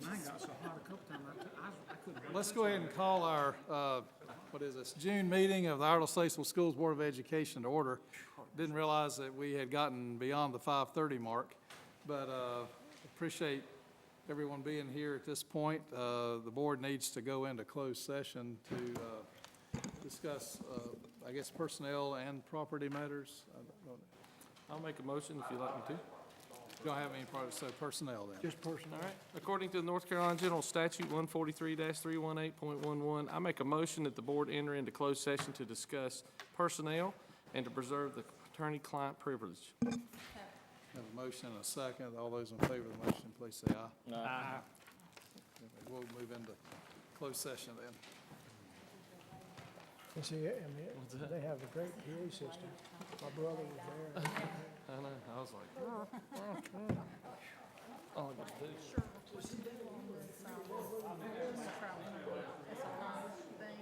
Mine got so hot a couple times, I couldn't. Let's go ahead and call our, what is this, June meeting of the Iredell-Statesville Schools Board of Education to order. Didn't realize that we had gotten beyond the 5:30 mark, but appreciate everyone being here at this point. The board needs to go into closed session to discuss, I guess, personnel and property matters. I'll make a motion if you'd like me to. You don't have any part, so personnel then. Just personal. All right. According to the North Carolina General Statute 143-318.11, I make a motion that the board enter into closed session to discuss personnel and to preserve the attorney-client privilege. Have a motion and a second. All those in favor of the motion, please say aye. Aye. We'll move into closed session then. You see, they have a great PA system. My brother was there. I know, I was like, all I got to do. It's a long thing.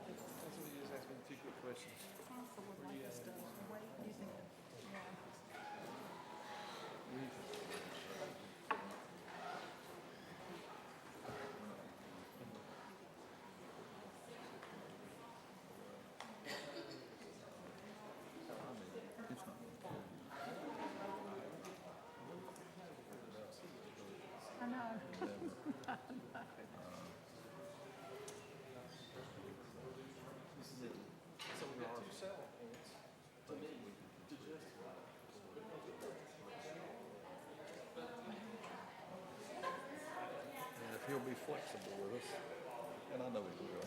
That's what he just asked me two quick questions. Also would like us to wait, do you think, I know. And if he'll be flexible with us, and I know he will.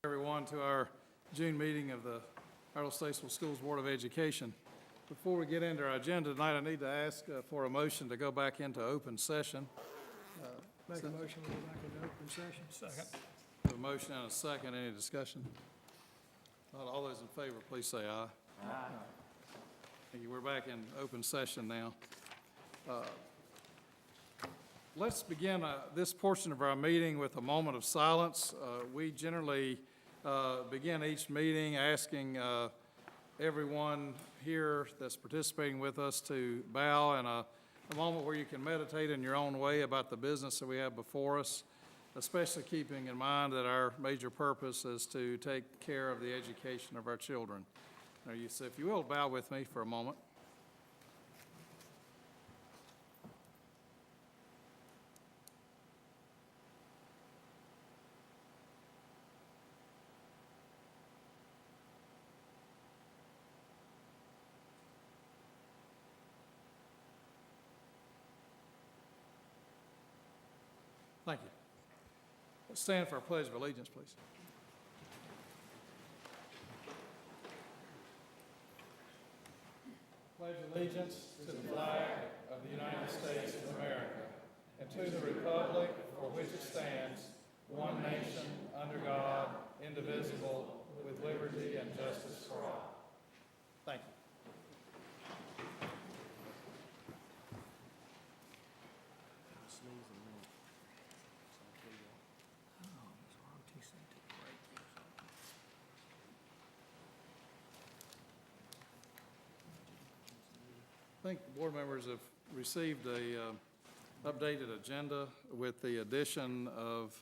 Everyone to our June meeting of the Iredell-Statesville Schools Board of Education. Before we get into our agenda tonight, I need to ask for a motion to go back into open session. Make a motion, we go back into open session. Second. A motion and a second. Any discussion? Not all those in favor, please say aye. Aye. Thank you. We're back in open session now. Let's begin this portion of our meeting with a moment of silence. We generally begin each meeting asking everyone here that's participating with us to bow in a moment where you can meditate in your own way about the business that we have before us, especially keeping in mind that our major purpose is to take care of the education of our children. Now, so if you will, bow with me for a moment. Thank you. Let's stand for our Pledge of Allegiance, please. Pledge allegiance to the flag of the United States of America and to the republic for which it stands, one nation, under God, indivisible, with liberty and justice for all. Thank you. I think the board members have received a updated agenda with the addition of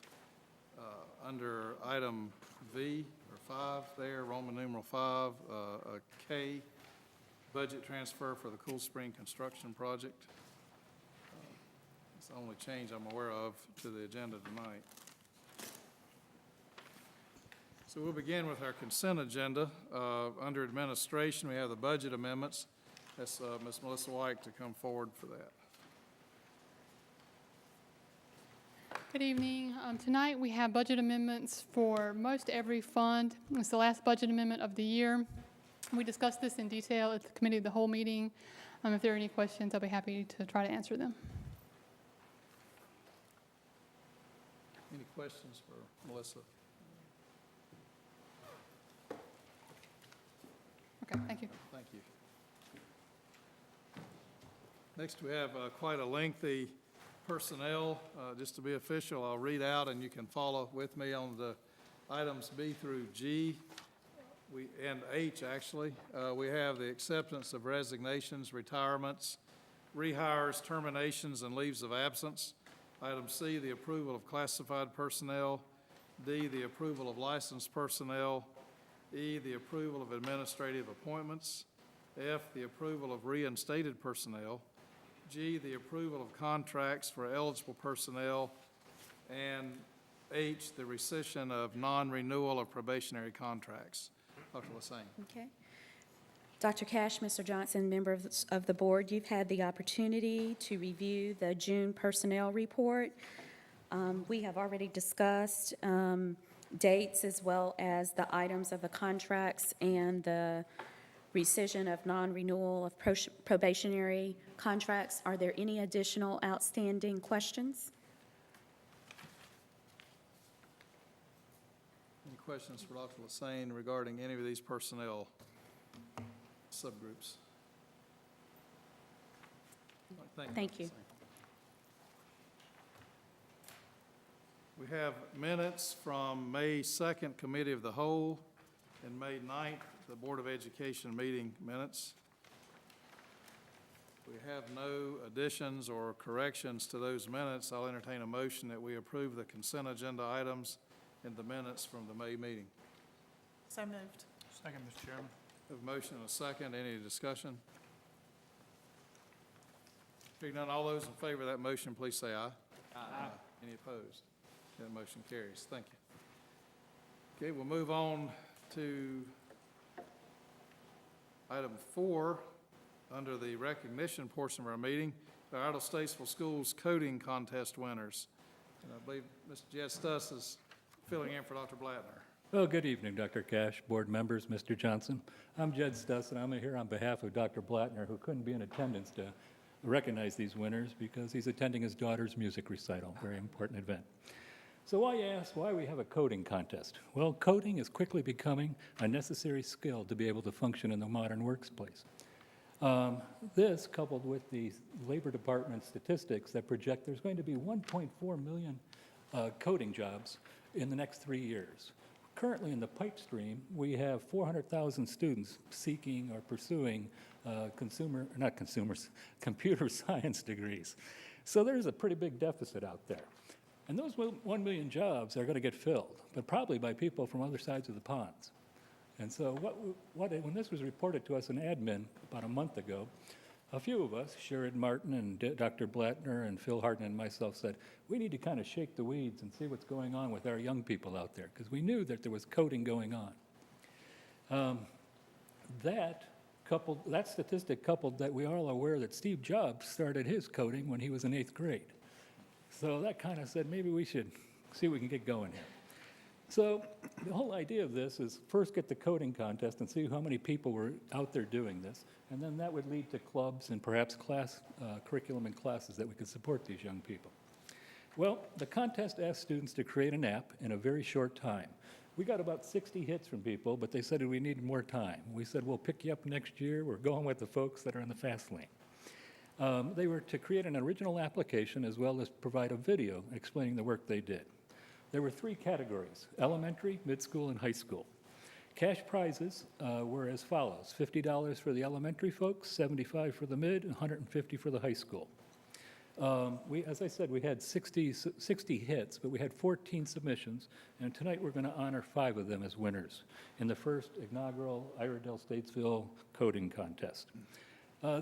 under item V or 5 there, Roman numeral 5, a K, budget transfer for the Cool Spring construction project. It's the only change I'm aware of to the agenda tonight. So we'll begin with our consent agenda. Under administration, we have the budget amendments. That's Ms. Melissa White to come forward for that. Good evening. Tonight we have budget amendments for most every fund. It's the last budget amendment of the year. We discussed this in detail at the committee of the whole meeting. If there are any questions, I'll be happy to try to answer them. Any questions for Melissa? Okay, thank you. Thank you. Next, we have quite a lengthy personnel. Just to be official, I'll read out and you can follow with me on the items B through G and H, actually. We have the acceptance of resignations, retirements, rehires, terminations, and leaves of absence. Item C, the approval of classified personnel. D, the approval of licensed personnel. E, the approval of administrative appointments. F, the approval of reinstated personnel. G, the approval of contracts for eligible personnel. And H, the rescission of non-renewal of probationary contracts. Dr. Lassane. Okay. Dr. Cash, Mr. Johnson, members of the board, you've had the opportunity to review the June personnel report. We have already discussed dates as well as the items of the contracts and the rescission of non-renewal of probationary contracts. Are there any additional outstanding questions? Any questions for Dr. Lassane regarding any of these personnel subgroups? Thank you. Lassane. We have minutes from May 2nd Committee of the Whole and May 9th, the Board of Education meeting minutes. We have no additions or corrections to those minutes. I'll entertain a motion that we approve the consent agenda items in the minutes from the May meeting. So moved. Second, Mr. Chairman. Have a motion and a second. Any discussion? Hearing none, all those in favor of that motion, please say aye. Aye. Any opposed? That motion carries. Thank you. Okay, we'll move on to item 4 under the recognition portion of our meeting, the Iredell-Statesville Schools Coding Contest winners. And I believe Mr. Jed Stuss is filling in for Dr. Blattner. Well, good evening, Dr. Cash, board members, Mr. Johnson. I'm Jed Stuss, and I'm here on behalf of Dr. Blattner, who couldn't be in attendance to recognize these winners because he's attending his daughter's music recital, very important event. So I asked why we have a coding contest. Well, coding is quickly becoming a necessary skill to be able to function in the modern workplace. This, coupled with the Labor Department statistics that project there's going to be 1.4 million coding jobs in the next 3 years. Currently in the pipe stream, we have 400,000 students seeking or pursuing computer science degrees. So there's a pretty big deficit out there. And those 1 million jobs are going to get filled, but probably by people from other sides of the ponds. And so when this was reported to us in admin about a month ago, a few of us, Sherrod Martin and Dr. Blattner and Phil Harden and myself said, we need to kind of shake the weeds and see what's going on with our young people out there, because we knew that there was coding going on. That statistic coupled that we are all aware that Steve Jobs started his coding when he was in 8th grade. So that kind of said, maybe we should see if we can get going here. So the whole idea of this is first get the coding contest and see how many people were out there doing this, and then that would lead to clubs and perhaps curriculum and classes that we could support these young people. Well, the contest asked students to create an app in a very short time. We got about 60 hits from people, but they said we needed more time. We said, we'll pick you up next year. We're going with the folks that are in the fast lane. They were to create an original application as well as provide a video explaining the work they did. There were 3 categories: elementary, mid school, and high school. Cash prizes were as follows: $50 for the elementary folks, $75 for the mid, and $150 for the high school. As I said, we had 60 hits, but we had 14 submissions, and tonight we're going to honor 5 of them as winners in the first inaugural Iredell-Statesville coding contest.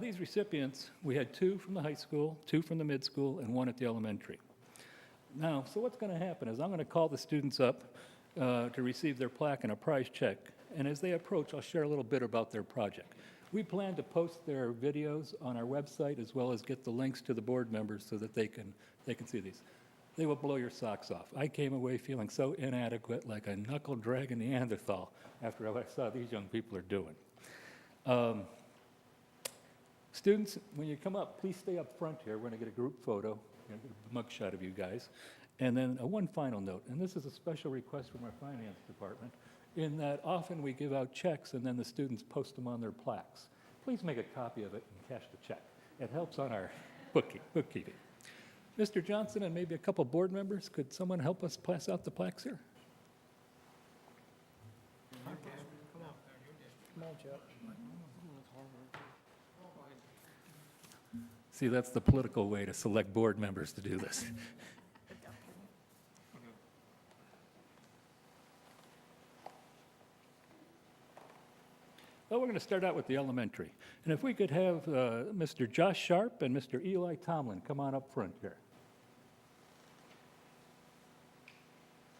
These recipients, we had 2 from the high school, 2 from the mid school, and 1 at the elementary. Now, so what's going to happen is I'm going to call the students up to receive their plaque and a prize check, and as they approach, I'll share a little bit about their project. We plan to post their videos on our website as well as get the links to the board members so that they can see these. They will blow your socks off. I came away feeling so inadequate, like a knuckle-dragging Neanderthal, after what I saw these young people are doing. Students, when you come up, please stay up front here. We're going to get a group photo, get a mugshot of you guys. And then one final note, and this is a special request from our finance department, in that often we give out checks and then the students post them on their plaques. Please make a copy of it and cash the check. It helps on our bookkeeping. Mr. Johnson and maybe a couple board members, could someone help us pass out the plaques here? Come on, Chuck. See, that's the political way to select board members to do this. Well, we're going to start out with the elementary. And if we could have Mr. Josh Sharp and Mr. Eli Tomlin come on up front here.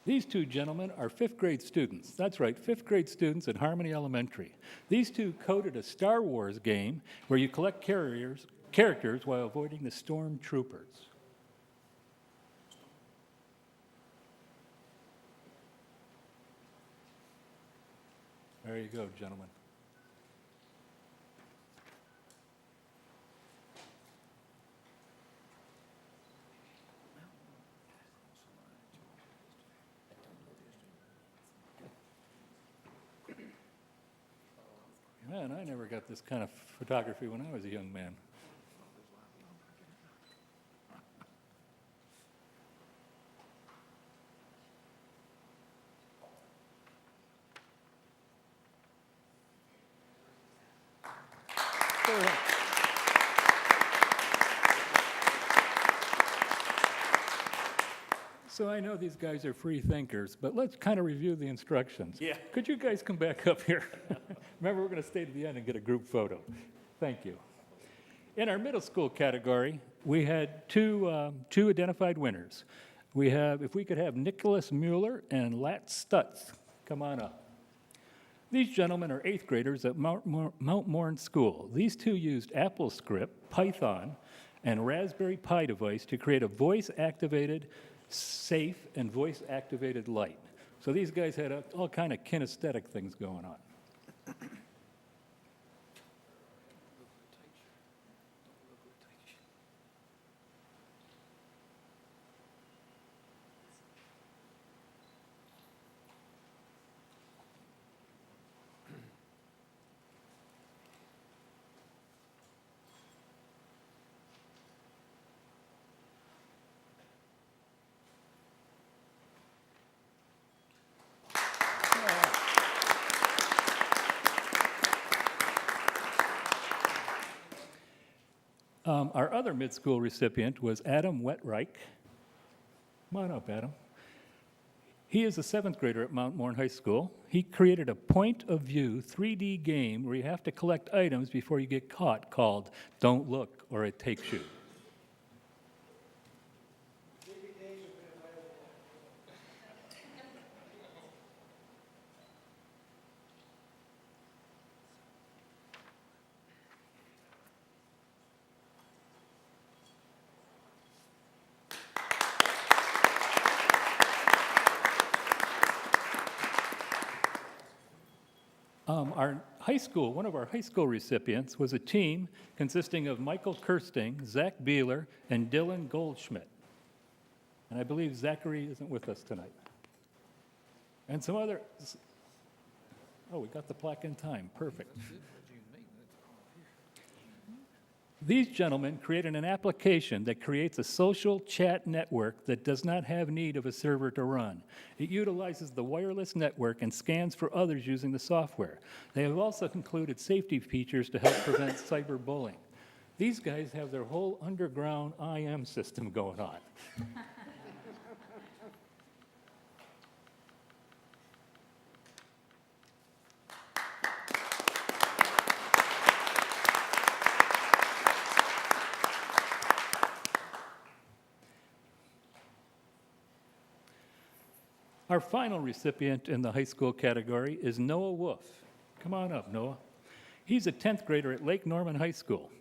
These 2 gentlemen are 5th grade students. That's right, 5th grade students at Harmony Elementary. These 2 coded a Star Wars game where you collect characters while avoiding the stormtroopers. There you go, gentlemen. Man, I never got this kind of photography when I was a young man. So I know these guys are free thinkers, but let's kind of review the instructions. Yeah. Could you guys come back up here? Remember, we're going to stay to the end and get a group photo. Thank you. In our middle school category, we had two identified winners. We have, if we could have Nicholas Mueller and Lat Stutz come on up. These gentlemen are 8th graders at Mount Morn School. These 2 used AppleScript, Python, and Raspberry Pi device to create a voice-activated safe and voice-activated light. So these guys had all kind of kinesthetic things going on. Our other mid-school recipient was Adam Wetreich. Come on up, Adam. He is a 7th grader at Mount Morn High School. He created a point-of-view 3D game where you have to collect items before you get caught called Don't Look or It Takes You. One of our high school recipients was a team consisting of Michael Kirsting, Zach Beeler, and Dylan Goldschmidt. And I believe Zachary isn't with us tonight. And some other, oh, we got the plaque in time, perfect. These gentlemen created an application that creates a social chat network that does not have need of a server to run. It utilizes the wireless network and scans for others using the software. They have also included safety features to help prevent cyberbullying. These guys have their whole underground IM system going on. Our final recipient in the high school category is Noah Wolf. Come on up, Noah. He's a 10th grader at Lake Norman High School.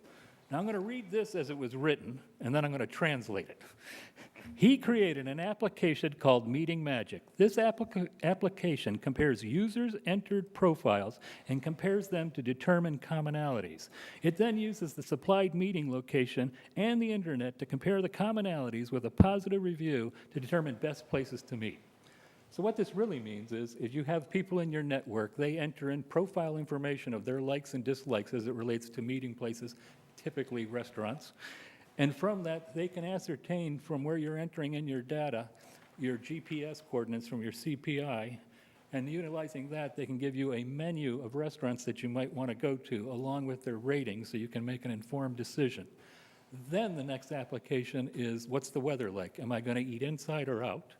Now I'm going to read this as it was written, and then I'm going to translate it. He created an application called Meeting Magic. This application compares users' entered profiles and compares them to determine commonalities. It then uses the supplied meeting location and the internet to compare the commonalities with a positive review to determine best places to meet. So what this really means is you have people in your network, they enter in profile information of their likes and dislikes as it relates to meeting places, typically restaurants. And from that, they can ascertain from where you're entering in your data, your GPS coordinates from your CPI, and utilizing that, they can give you a menu of restaurants that you might want to go to, along with their ratings, so you can make an informed decision. Then the next application is, what's the weather like? Am I going to eat inside or out?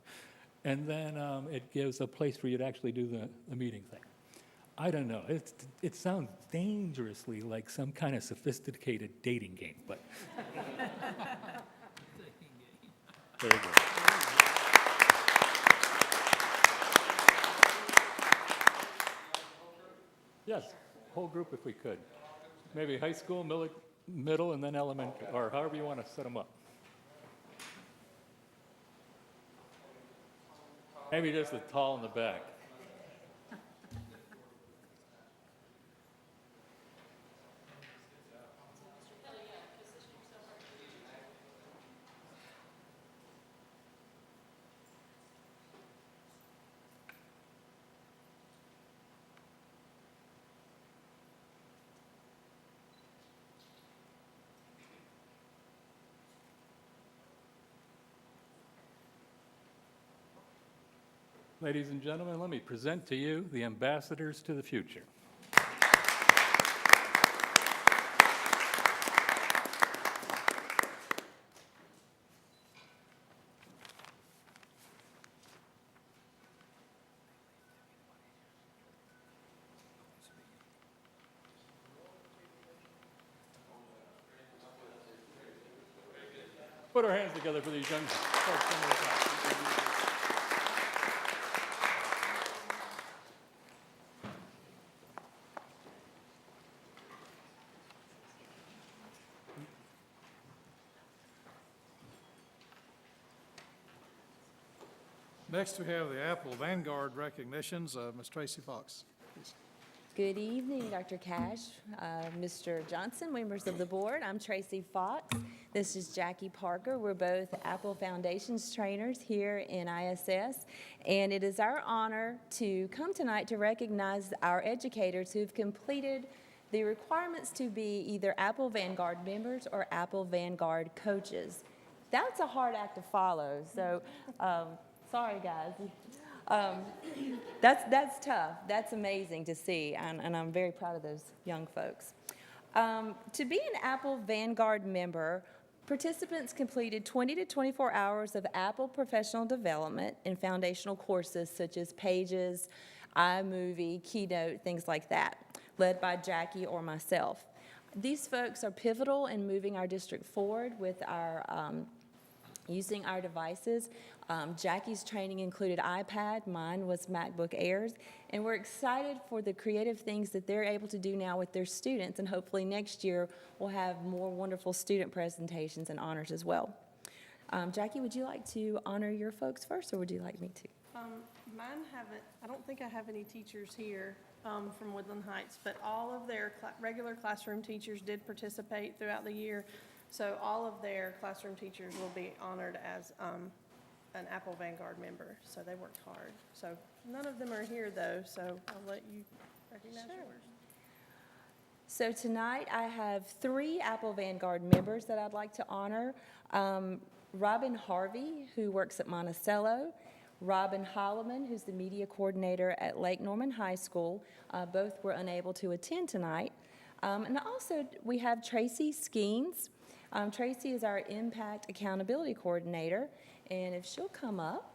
And then it gives a place for you to actually do the meeting thing. I don't know. It sounds dangerously like some kind of sophisticated dating game, but. Very good. Yes, whole group if we could. Maybe high school, middle, and then elementary, or however you want to set them up. Maybe just the tall in the back. Ladies and gentlemen, let me present to you the ambassadors to the future. Put our hands together for these young folks. Next, we have the Apple Vanguard recognitions. Ms. Tracy Fox. Please. Good evening, Dr. Cash, Mr. Johnson, members of the board. I'm Tracy Fox. This is Jackie Parker. We're both Apple Foundations trainers here in ISS, and it is our honor to come tonight to recognize our educators who've completed the requirements to be either Apple Vanguard members or Apple Vanguard coaches. That's a hard act to follow, so sorry, guys. That's tough. That's amazing to see, and I'm very proud of those young folks. To be an Apple Vanguard member, participants completed 20 to 24 hours of Apple professional development in foundational courses such as Pages, iMovie, Keynote, things like that, led by Jackie or myself. These folks are pivotal in moving our district forward with our using our devices. Jackie's training included iPad, mine was MacBook Airs, and we're excited for the creative things that they're able to do now with their students, and hopefully next year we'll have more wonderful student presentations and honors as well. Jackie, would you like to honor your folks first, or would you like me to? Mine haven't, I don't think I have any teachers here from Woodland Heights, but all of their regular classroom teachers did participate throughout the year. So all of their classroom teachers will be honored as an Apple Vanguard member. So they worked hard. So none of them are here, though, so I'll let you recognize yours. So tonight I have 3 Apple Vanguard members that I'd like to honor. Robin Harvey, who works at Monticello. Robin Holloman, who's the media coordinator at Lake Norman High School. Both were unable to attend tonight. And also we have Tracy Skeens. Tracy is our Impact Accountability Coordinator, and if she'll come up.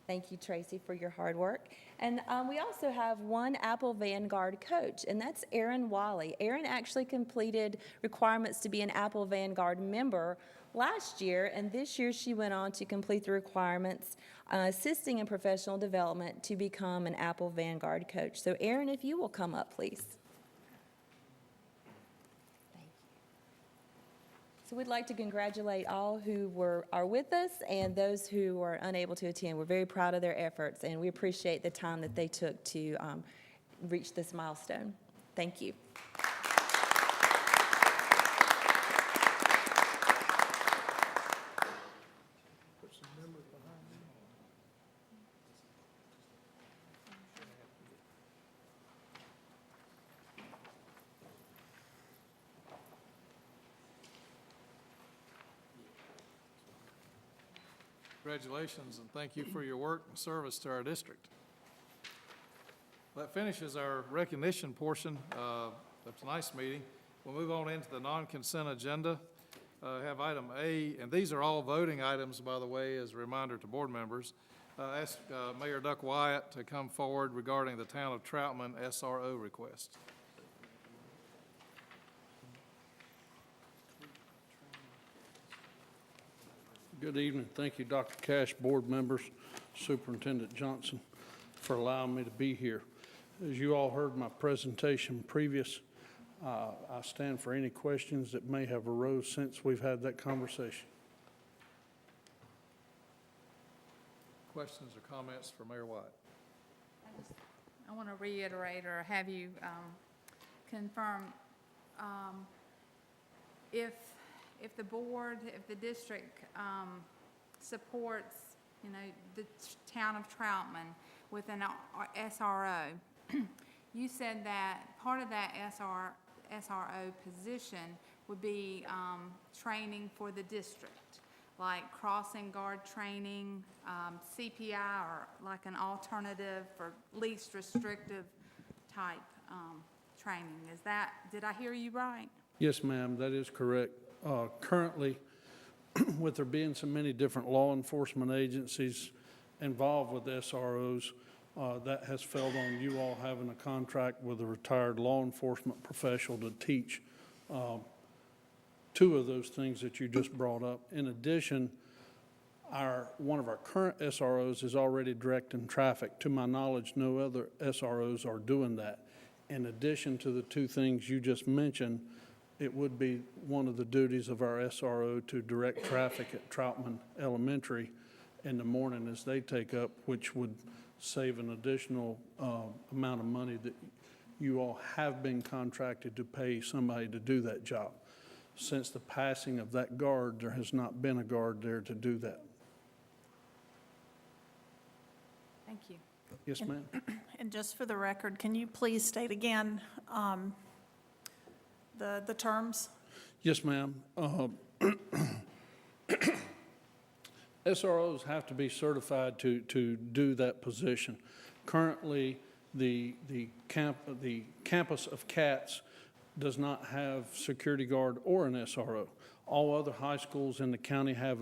Thank you, Tracy, for your hard work. And we also have one Apple Vanguard coach, and that's Erin Wally. Erin actually completed requirements to be an Apple Vanguard member last year, and this year she went on to complete the requirements, assisting in professional development to become an Apple Vanguard coach. So Erin, if you will come up, please. Thank you. So we'd like to congratulate all who are with us and those who were unable to attend. We're very proud of their efforts, and we appreciate the time that they took to reach this milestone. Thank you. Congratulations, and thank you for your work and service to our district. That finishes our recognition portion. That's a nice meeting. We'll move on into the non-consent agenda. Have item A, and these are all voting items, by the way, as a reminder to board members. Ask Mayor Duck Wyatt to come forward regarding the Town of Troutman SRO request. Good evening. Thank you, Dr. Cash, board members, Superintendent Johnson, for allowing me to be here. As you all heard my presentation previous, I stand for any questions that may have arose since we've had that conversation. Questions or comments for Mayor Wyatt? I want to reiterate or have you confirm if the board, if the district supports, the town of Troutman with an SRO, you said that part of that SRO position would be training for the district, like crossing guard training, CPI, or like an alternative or least restrictive type training. Did I hear you right? Yes, ma'am, that is correct. Currently, with there being so many different law enforcement agencies involved with SROs, that has fell on you all having a contract with a retired law enforcement professional to teach 2 of those things that you just brought up. In addition, one of our current SROs is already directing traffic. To my knowledge, no other SROs are doing that. In addition to the two things you just mentioned, it would be one of the duties of our SRO to direct traffic at Troutman Elementary in the morning as they take up, which would save an additional amount of money that you all have been contracted to pay somebody to do that job. Since the passing of that guard, there has not been a guard there to do that. Thank you. Yes, ma'am? And just for the record, can you please state again the terms? Yes, ma'am. SROs have to be certified to do that position. Currently, the campus of CATS does not have security guard or an SRO. All other high schools in the county have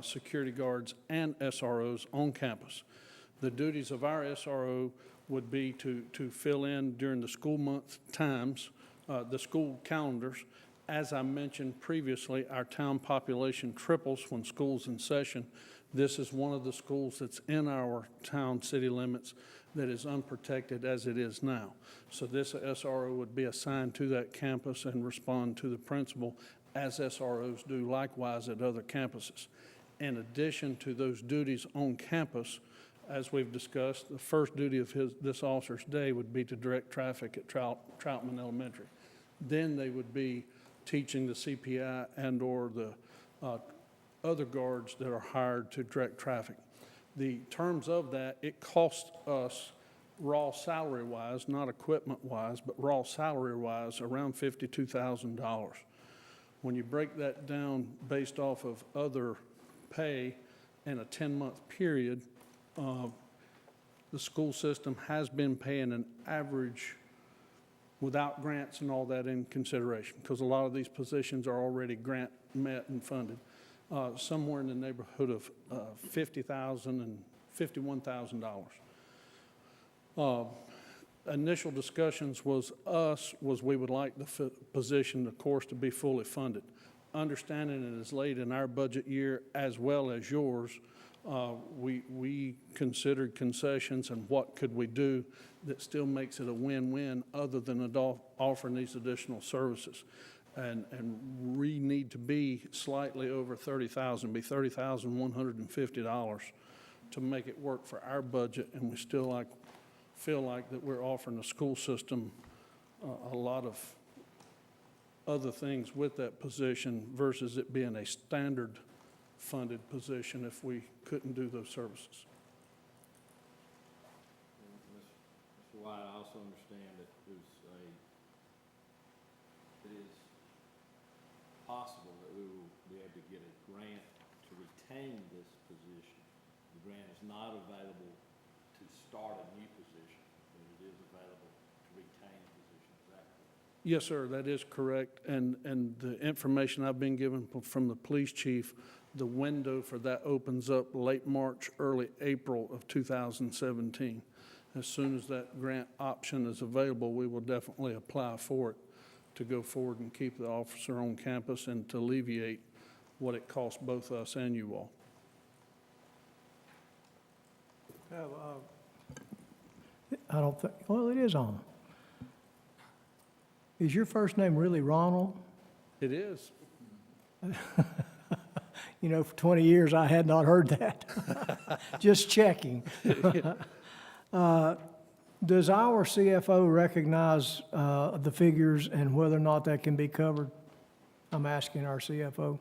security guards and SROs on campus. The duties of our SRO would be to fill in during the school month times, the school calendars. As I mentioned previously, our town population triples when school's in session. This is one of the schools that's in our town city limits that is unprotected as it is now. So this SRO would be assigned to that campus and respond to the principal as SROs do likewise at other campuses. In addition to those duties on campus, as we've discussed, the first duty of this officer's day would be to direct traffic at Troutman Elementary. Then they would be teaching the CPI and or the other guards that are hired to direct traffic. The terms of that, it costs us raw salary-wise, not equipment-wise, but raw salary-wise, around $52,000. When you break that down based off of other pay in a 10-month period, the school system has been paying an average, without grants and all that in consideration, because a lot of these positions are already grant met and funded, somewhere in the neighborhood of $50,000 and $51,000. Initial discussions was we would like the position, of course, to be fully funded. Understanding it is late in our budget year as well as yours, we considered concessions and what could we do that still makes it a win-win other than offering these additional services. And we need to be slightly over $30,000, be $30,150 to make it work for our budget, and we still feel like that we're offering the school system a lot of other things with that position versus it being a standard funded position if we couldn't do those services. Mr. White, I also understand that it is possible that we will be able to get a grant to retain this position. The grant is not available to start a new position, but it is available to retain a position. Is that correct? Yes, sir, that is correct. And the information I've been given from the police chief, the window for that opens up late March, early April of 2017. As soon as that grant option is available, we will definitely apply for it to go forward and keep the officer on campus and to alleviate what it costs both us and you all. I don't think, well, it is on. Is your first name really Ronald? It is. You know, for 20 years, I had not heard that. Just checking. Does our CFO recognize the figures and whether or not that can be covered? I'm asking our CFO.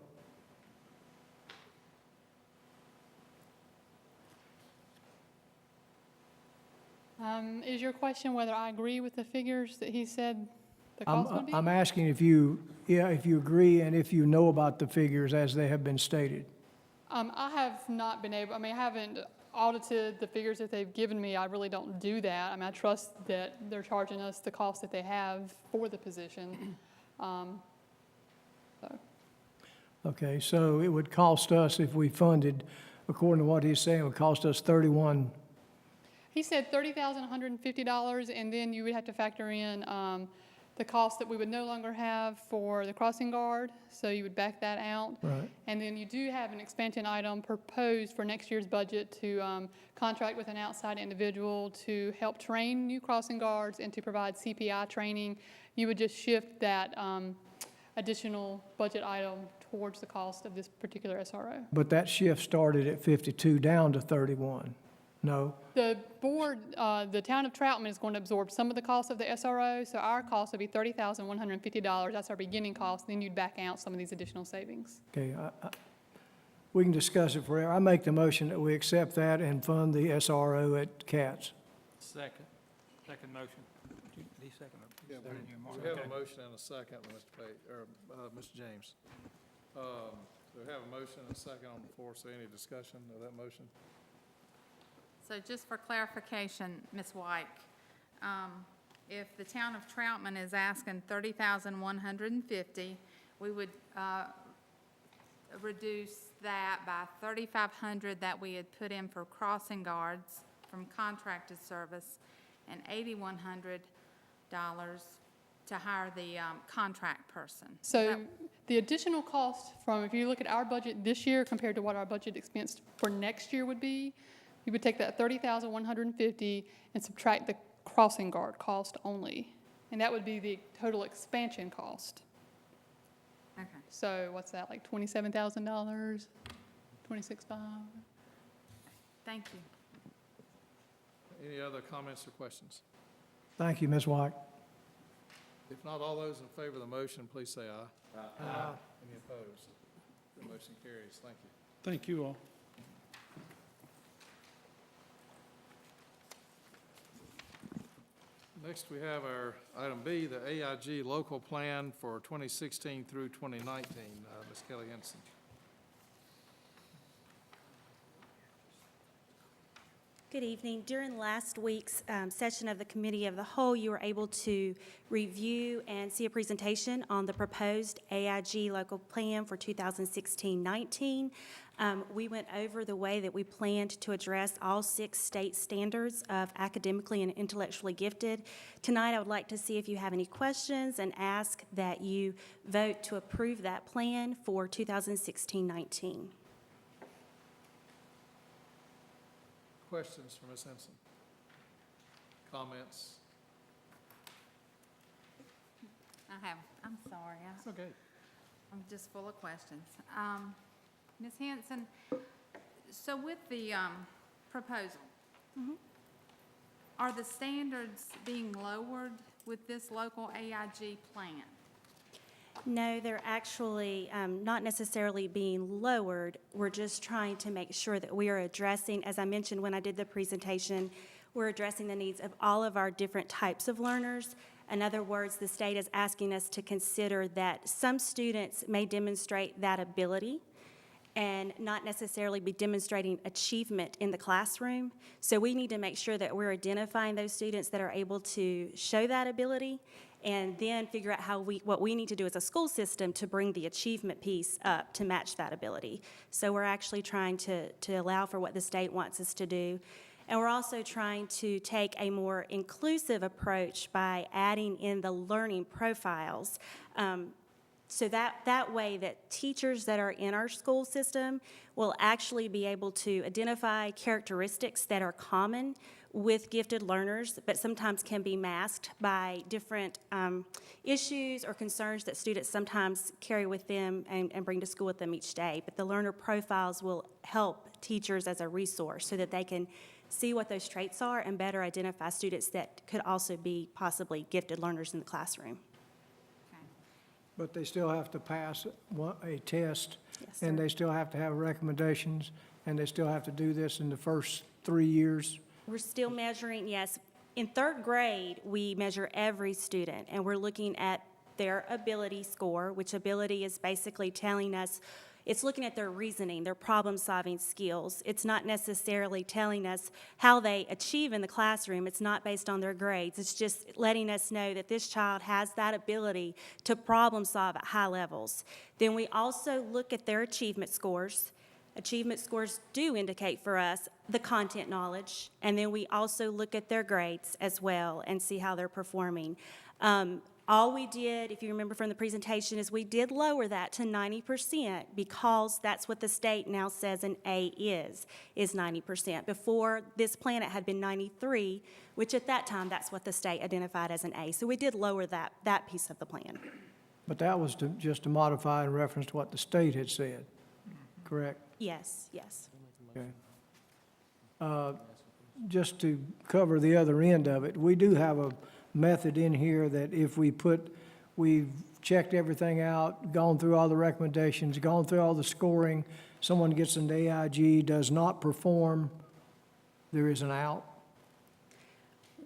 Is your question whether I agree with the figures that he said the cost would be? I'm asking if you agree and if you know about the figures as they have been stated. I have not been able, I haven't audited the figures that they've given me. I really don't do that. I trust that they're charging us the cost that they have for the position. Okay, so it would cost us, if we funded, according to what he's saying, it would cost us He said $30,150, and then you would have to factor in the cost that we would no longer have for the crossing guard, so you would back that out. Right. And then you do have an expansion item proposed for next year's budget to contract with an outside individual to help train new crossing guards and to provide CPI training. You would just shift that additional budget item towards the cost of this particular SRO. But that shift started at 52 down to 31. No? The board, the town of Troutman is going to absorb some of the cost of the SRO, so our cost would be $30,150. That's our beginning cost, then you'd back out some of these additional savings. Okay, we can discuss it forever. I make the motion that we accept that and fund the SRO at CATS. Second motion. We have a motion and a second, Mr. James. We have a motion and a second on the floor, so any discussion of that motion? So just for clarification, Ms. White, if the town of Troutman is asking $30,150, we would reduce that by $3,500 that we had put in for crossing guards from contracted service and $8,100 to hire the contract person. So the additional cost from, if you look at our budget this year compared to what our budget expense for next year would be, you would take that $30,150 and subtract the crossing guard cost only. And that would be the total expansion cost. Okay. So what's that, like $27,000, $26,500? Thank you. Any other comments or questions? Thank you, Ms. White. If not, all those in favor of the motion, please say aye. Aye. Any opposed? The motion carries. Thank you. Thank you all. Next, we have our item B, the AIG local plan for 2016 through 2019. Ms. Kelly Henson. Good evening. During last week's session of the Committee of the Whole, you were able to review and see a presentation on the proposed AIG local plan for 2016-19. We went over the way that we planned to address all 6 state standards of academically and intellectually gifted. Tonight, I would like to see if you have any questions and ask that you vote to approve that plan for 2016-19. Questions for Ms. Henson? Comments? I'm sorry. It's okay. I'm just full of questions. Ms. Hanson, so with the proposal, are the standards being lowered with this local AIG plan? No, they're actually not necessarily being lowered. We're just trying to make sure that we are addressing, as I mentioned when I did the presentation, we're addressing the needs of all of our different types of learners. In other words, the state is asking us to consider that some students may demonstrate that ability and not necessarily be demonstrating achievement in the classroom. So we need to make sure that we're identifying those students that are able to show that ability and then figure out what we need to do as a school system to bring the achievement piece up to match that ability. So we're actually trying to allow for what the state wants us to do. And we're also trying to take a more inclusive approach by adding in the learning profiles. So that way that teachers that are in our school system will actually be able to identify characteristics that are common with gifted learners, but sometimes can be masked by different issues or concerns that students sometimes carry with them and bring to school with them each day. But the learner profiles will help teachers as a resource so that they can see what those traits are and better identify students that could also be possibly gifted learners in the classroom. But they still have to pass a test, Yes, and sir. they still have to have recommendations, and they still have to do this in the first 3 years. We're still measuring, yes. In 3rd grade, we measure every student, and we're looking at their ability score, which ability is basically telling us, it's looking at their reasoning, their problem-solving skills. It's not necessarily telling us how they achieve in the classroom. It's not based on their grades. It's just letting us know that this child has that ability to problem-solve at high levels. Then we also look at their achievement scores. Achievement scores do indicate for us the content knowledge, and then we also look at their grades as well and see how they're performing. All we did, if you remember from the presentation, is we did lower that to 90% because that's what the state now says an A is 90%. Before this plan, it had been 93, which at that time, that's what the state identified as an A. So we did lower that piece of the plan. But that was just to modify in reference to what the state had said, correct? Yes, yes. Okay. Just to cover the other end of it, we do have a method in here that if we've checked everything out, gone through all the recommendations, gone through all the scoring, someone gets into AIG, does not perform, there is an out.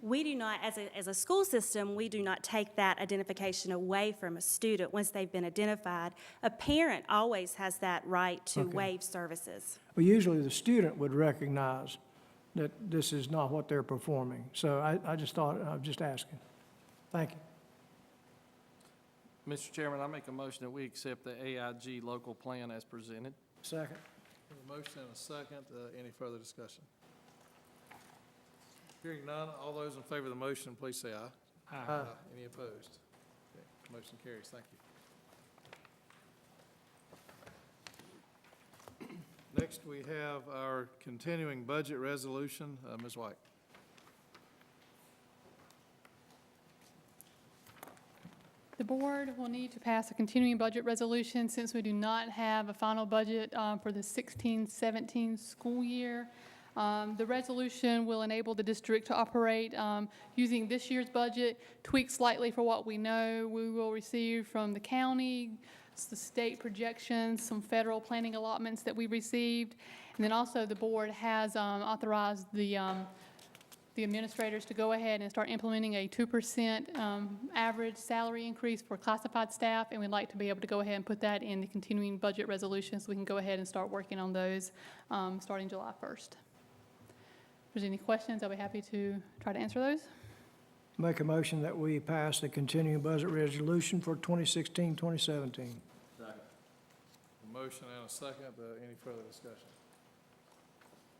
We do not, as a school system, we do not take that identification away from a student once they've been identified. A parent always has that right to Okay. waive services. Well, usually the student would recognize that this is not what they're performing. So I just thought, I was just asking. Thank you. Mr. Chairman, I make a motion that we accept the AIG local plan as presented. Second. A motion and a second. Any further discussion? Hearing none, all those in favor of the motion, please say aye. Aye. Any opposed? Okay, motion carries. Thank you. Next, we have our continuing budget resolution. Ms. White. The board will need to pass a continuing budget resolution since we do not have a final budget for the 16-17 school year. The resolution will enable the district to operate using this year's budget, tweaked slightly for what we know we will receive from the county, the state projections, some federal planning allotments that we received. And then also the board has authorized the administrators to go ahead and start implementing a 2% average salary increase for classified staff, and we'd like to be able to go ahead and put that in the continuing budget resolution so we can go ahead and start working on those starting July 1st. If there's any questions, I'll be happy to try to answer those. Make a motion that we pass the continuing budget resolution for 2016, 2017. A motion and a second. Any further discussion?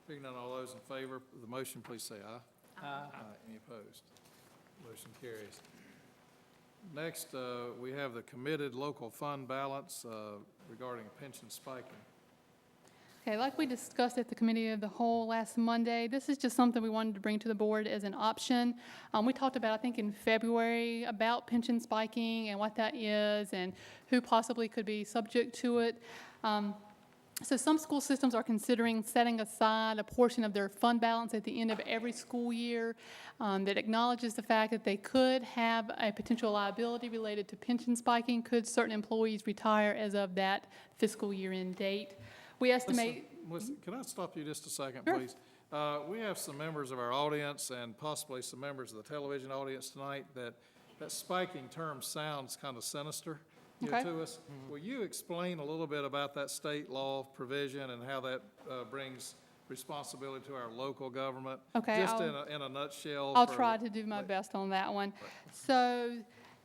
Hearing none, all those in favor of the motion, please say aye. Aye. Any opposed? Motion carries. Next, we have the committed local fund balance regarding pension spiking. Okay, like we discussed at the committee of the whole last Monday, this is just something we wanted to bring to the board as an option. We talked about, I think in February, about pension spiking and what that is and who possibly could be subject to it. So some school systems are considering setting aside a portion of their fund balance at the end of every school year that acknowledges the fact that they could have a potential liability related to pension spiking, could certain employees retire as of that fiscal year-end date. We estimate... Listen, can I stop you just a second, Sure. please? We have some members of our audience and possibly some members of the television audience tonight that spiking term sounds kind of sinister Okay. to us. Will you explain a little bit about that state law provision and how that brings responsibility to our local government? Okay, Just in a nutshell. I'll for- try to do my best on that one. So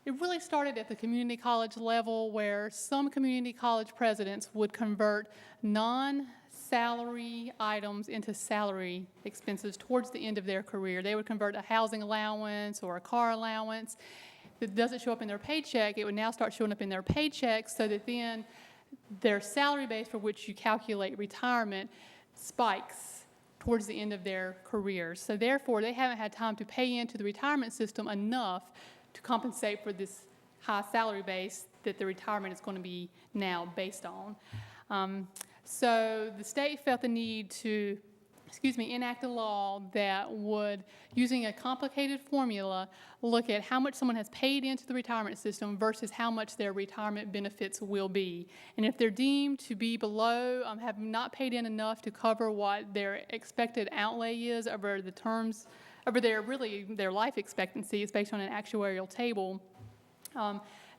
it really started at the community college level where some community college presidents would convert non-salary items into salary expenses towards the end of their career. They would convert a housing allowance or a car allowance. If it doesn't show up in their paycheck, it would now start showing up in their paycheck so that then their salary base for which you calculate retirement spikes towards the end of their careers. So therefore, they haven't had time to pay into the retirement system enough to compensate for this high salary base that the retirement is going to be now based on. So the state felt the need to, enact a law that would, using a complicated formula, look at how much someone has paid into the retirement system versus how much their retirement benefits will be. And if they're deemed to be below, have not paid in enough to cover what their expected outlay is over the terms, over their life expectancy is based on an actuarial table,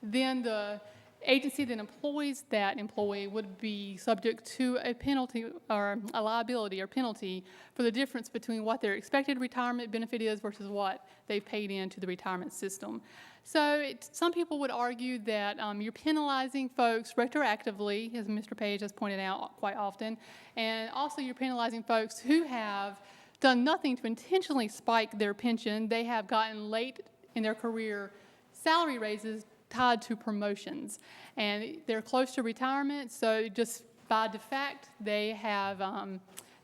then the agency that employs that employee would be subject to a penalty or a liability or penalty for the difference between what their expected retirement benefit is versus what they've paid into the retirement system. So some people would argue that you're penalizing folks retroactively, as Mr. Page has pointed out quite often, and also you're penalizing folks who have done nothing to intentionally spike their pension. They have gotten late in their career salary raises tied to promotions. And they're close to retirement, so just by defact, they have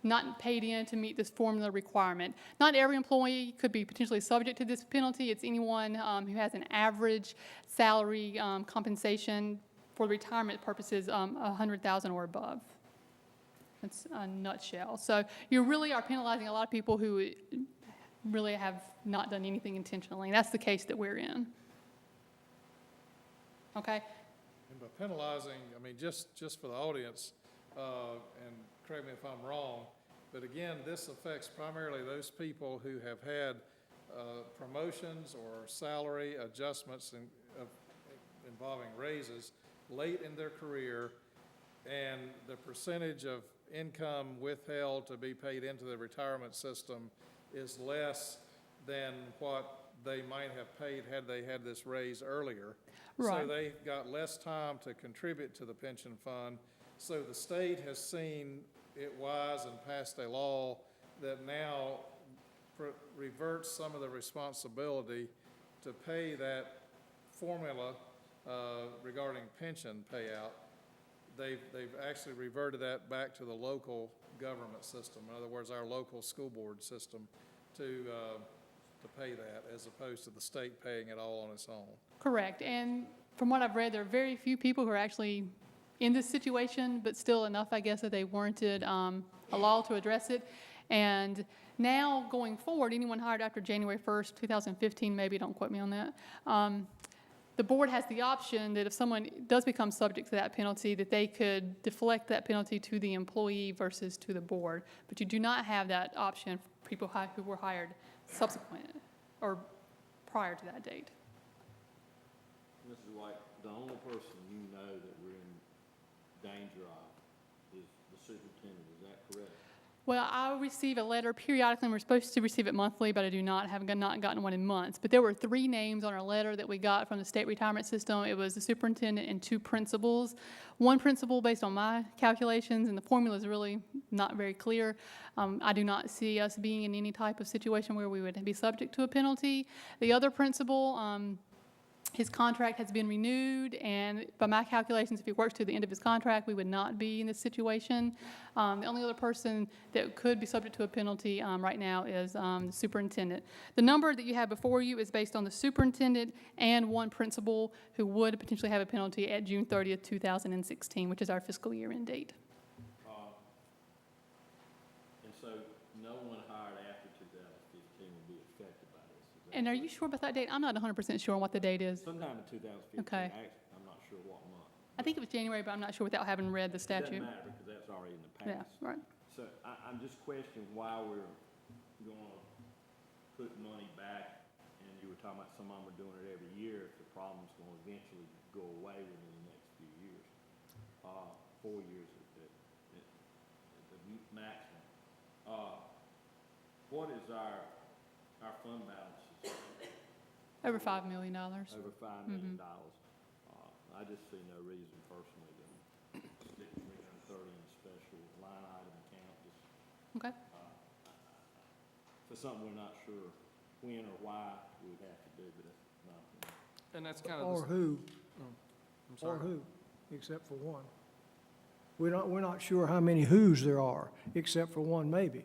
not paid in to meet this formula requirement. Not every employee could be potentially subject to this penalty. It's anyone who has an average salary compensation for retirement purposes, $100,000 or above. That's a nutshell. So you really are penalizing a lot of people who really have not done anything intentionally. And that's the case that we're in. Okay? And by penalizing, I mean, just for the audience, and correct me if I'm wrong, but again, this affects primarily those people who have had promotions or salary adjustments involving raises late in their career, and the percentage of income withheld to be paid into the retirement system is less than what they might have paid had they had this raise earlier. Right. So they've got less time to contribute to the pension fund. So the state has seen it wise and passed a law that now reverts some of the responsibility to pay that formula regarding pension payout. They've actually reverted that back to the local government system. In other words, our local school board system to pay that, as opposed to the state paying it all on its own. Correct. And from what I've read, there are very few people who are actually in this situation, but still enough, I guess, that they warranted a law to address it. And now, going forward, anyone hired after January 1st, 2015, maybe, don't quote me on that, the board has the option that if someone does become subject to that penalty, that they could deflect that penalty to the employee versus to the board. But you do not have that option for people who were hired subsequent or prior to that date. Mrs. White, the only person you know that we're in danger of is the superintendent, is that correct? Well, I receive a letter periodically, and we're supposed to receive it monthly, but I do not, have not gotten one in months. But there were 3 names on our letter that we got from the state retirement system. It was the superintendent and 2 principals. One principal, based on my calculations, and the formula is really not very clear, I do not see us being in any type of situation where we would be subject to a penalty. The other principal, his contract has been renewed, and by my calculations, if he works to the end of his contract, we would not be in this situation. The only other person that could be subject to a penalty right now is the superintendent. The number that you have before you is based on the superintendent and 1 principal who would potentially have a penalty at June 30th, 2016, which is our fiscal year end date. And so no one hired after 2015 will be affected by this. Is that And are correct? you sure about that date? I'm not 100% sure on what the date is. Sometime in 2015. Okay. Actually, I'm not sure what month. I think it was January, but I'm not sure without having read the It doesn't statute. matter because that's already in the Yeah, past. right. So I'm just questioning why we're going to put money back, and you were talking about some of them are doing it every year, if the problem's going to eventually go away within the next few years. 4 years at the maximum. What is our fund balances? Over $5 million. Over $5 million. I just see no reason personally to stick 330 in a special line item account, just Okay. for something we're not sure when or why we would have to do, but that's my opinion. And that's kind of, Or who, I'm or sorry. who, except for one. We're not sure how many whos there are, except for one maybe.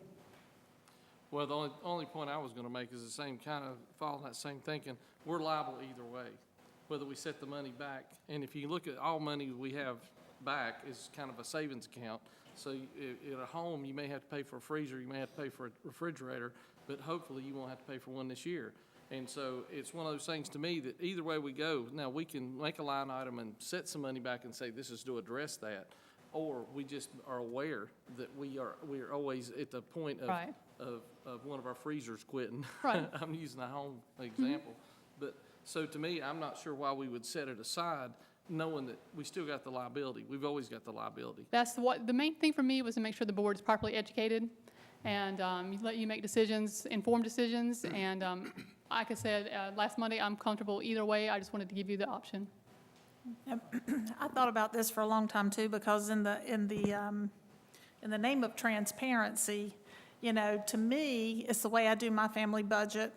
Well, the only point I was going to make is the same kind of, following that same thinking. We're liable either way, whether we set the money back. And if you look at all money we have back is kind of a savings account. So at a home, you may have to pay for a freezer, you may have to pay for a refrigerator, but hopefully you won't have to pay for one this year. And so it's one of those things to me that either way we go, now we can make a line item and set some money back and say this is to address that. Or we just are aware that we are always at the point of, Right. of one of our freezers quitting. Right. I'm using a home example. But so to me, I'm not sure why we would set it aside, knowing that we still got the liability. We've always got the liability. That's the main thing for me was to make sure the board is properly educated and let you make decisions, informed decisions. And like I said, last Monday, I'm comfortable either way. I just wanted to give you the option. I thought about this for a long time too, because in the name of transparency, you know, to me, it's the way I do my family budget.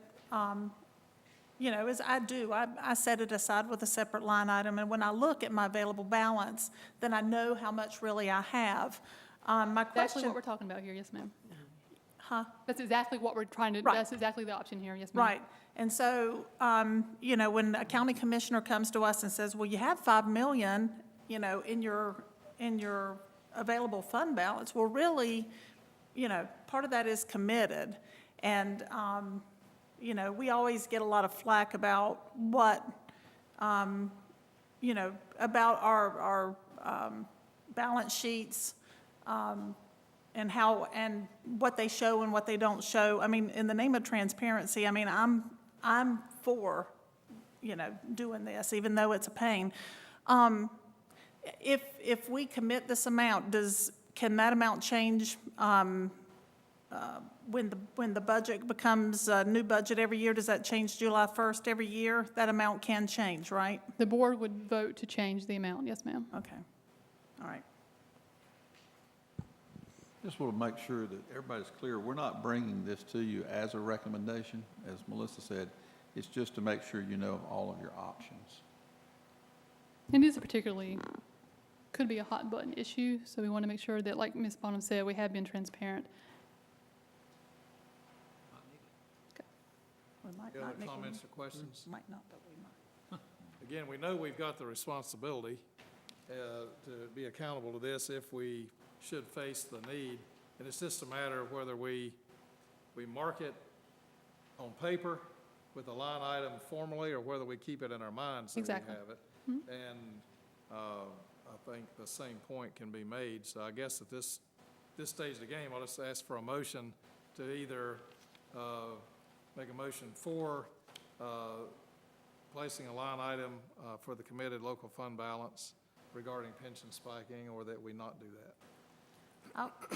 you know, as I do, I set it aside with a separate line item, and when I look at my available balance, then I know how much really I have. My That's actually question, what we're talking about here, yes, ma'am. huh? That's exactly what we're trying to, Right. that's exactly the option here, yes, ma'am. Right, and so, you know, when a county commissioner comes to us and says, well, you have 5 million, you know, in your available fund balance, well, really, you know, part of that is committed. And, you know, we always get a lot of flack about what, you know, about our balance sheets, and how, and what they show and what they don't show. I mean, in the name of transparency, I mean, I'm for, you know, doing this, even though it's a pain. If we commit this amount, can that amount change, when the budget becomes a new budget every year? Does that change July 1st every year? That amount can change, right? The board would vote to change the amount, yes, ma'am. Okay, all right. Just want to make sure that everybody's clear. We're not bringing this to you as a recommendation. As Melissa said, it's just to make sure you know of all of your options. It is a particularly, could be a hot button issue, so we want to make sure that, like Ms. Bonham said, we have been transparent. We might Any not other make comments one. or questions? Might not, but we might. Again, we know we've got the responsibility to be accountable to this if we should face the need. And it's just a matter of whether we mark it on paper with a line item formally, or whether we keep it in our minds that Exactly. we have it. And I think the same point can be made. So I guess at this stage of the game, I'll just ask for a motion to either make a motion for placing a line item for the committed local fund balance regarding pension spiking, or that we not do that.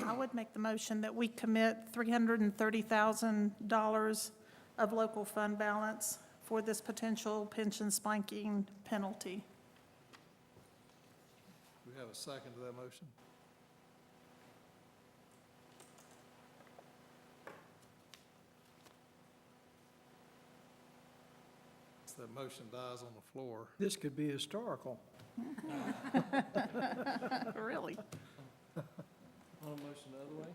I would make the motion that we commit $330,000 of local fund balance for this potential pension spiking penalty. Do we have a second to that motion? So that motion dies on the floor. This could be historical. Really? Want a motion the other way?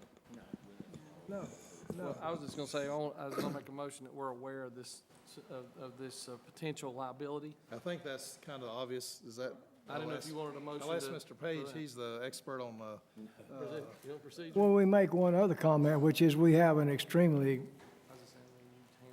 No, Well, I was just gonna say, I was gonna make a motion that we're aware of this, potential liability. I think that's kind of obvious. Is that? I don't know if you wanted a motion I'll ask to- Mr. Page, for that. he's the expert on Procedure? Well, we make one other comment, which is we have an extremely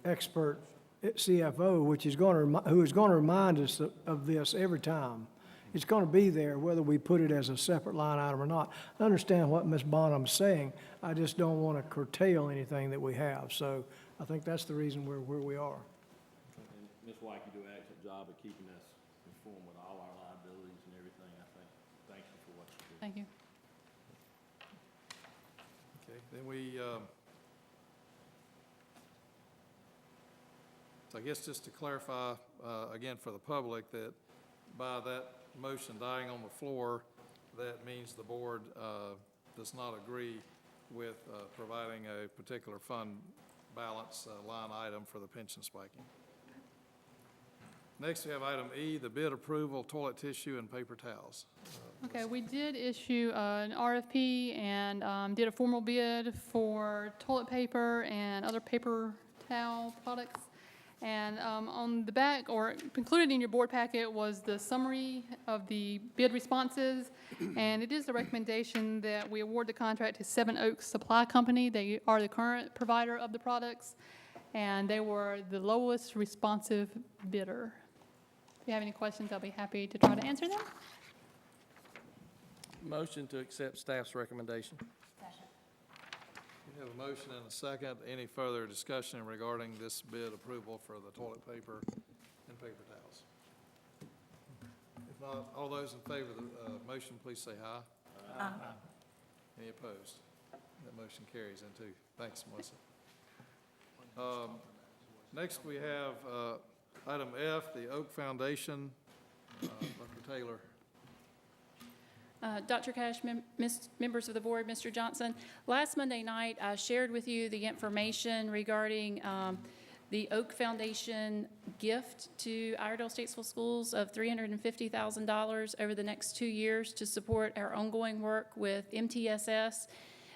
expert CFO, which is who is going to remind us of this every time. It's going to be there whether we put it as a separate line item or not. I understand what Ms. Bonham's saying. I just don't want to curtail anything that we have. So I think that's the reason we're where we are. And Ms. White, you do an excellent job of keeping us informed with all our liabilities and everything, I think. Thank you for what you do. Thank you. Okay, then so I guess just to clarify, again, for the public, that by that motion dying on the floor, that means the board does not agree with providing a particular fund balance line item for the pension spiking. Next, we have item E, the bid approval, toilet tissue and paper towels. Okay, we did issue an RFP and did a formal bid for toilet paper and other paper towel products. And on the back, or included in your board packet, was the summary of the bid responses. And it is the recommendation that we award the contract to Seven Oaks Supply Company. They are the current provider of the products, and they were the lowest responsive bidder. If you have any questions, I'll be happy to try to answer them. Motion to accept staff's recommendation. We have a motion and a second. Any further discussion regarding this bid approval for the toilet paper and paper towels? If not, all those in favor of the motion, please say aye. Aye. Any opposed? That motion carries in too. Thanks, Melissa. Next, we have item F, the Oak Foundation. Dr. Taylor. Dr. Cash, members of the board, Mr. Johnson, last Monday night, I shared with you the information regarding the Oak Foundation gift to Iredell-Statesville Schools of $350,000 over the next 2 years to support our ongoing work with MTSS.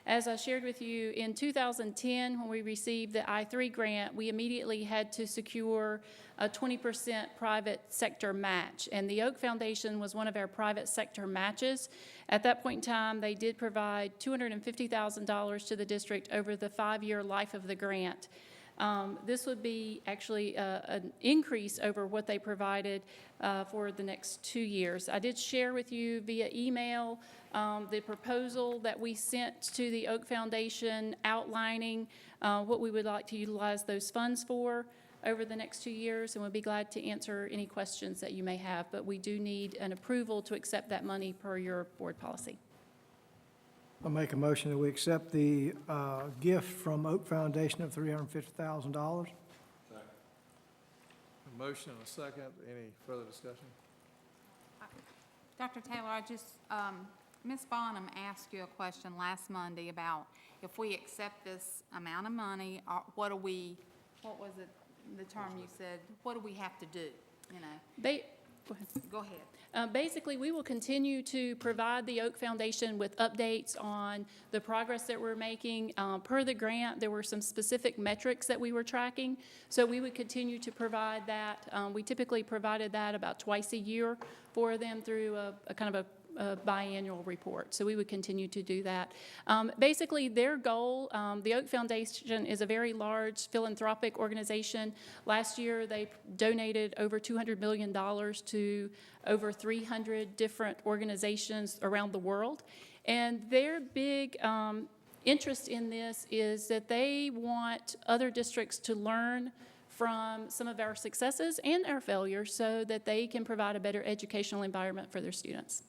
As I shared with you, in 2010, when we received the I-3 grant, we immediately had to secure a 20% private sector match, and the Oak Foundation was one of our private sector matches. At that point in time, they did provide $250,000 to the district over the 5-year life of the grant. This would be actually an increase over what they provided for the next 2 years. I did share with you via email the proposal that we sent to the Oak Foundation outlining what we would like to utilize those funds for over the next 2 years, and we'll be glad to answer any questions that you may have. But we do need an approval to accept that money per your board policy. I'll make a motion that we accept the gift from Oak Foundation of $350,000. A motion and a second. Any further discussion? Dr. Taylor, I just, Ms. Bonham asked you a question last Monday about if we accept this amount of money, what was it, the term you said, what do we have to do, you know? Go ahead. Basically, we will continue to provide the Oak Foundation with updates on the progress that we're making. Per the grant, there were some specific metrics that we were tracking, so we would continue to provide that. We typically provided that about twice a year for them through a kind of a biannual report, so we would continue to do that. Basically, their goal, the Oak Foundation is a very large philanthropic organization. Last year, they donated over $200 million to over 300 different organizations around the world, and their big interest in this is that they want other districts to learn from some of our successes and our failures so that they can provide a better educational environment for their students.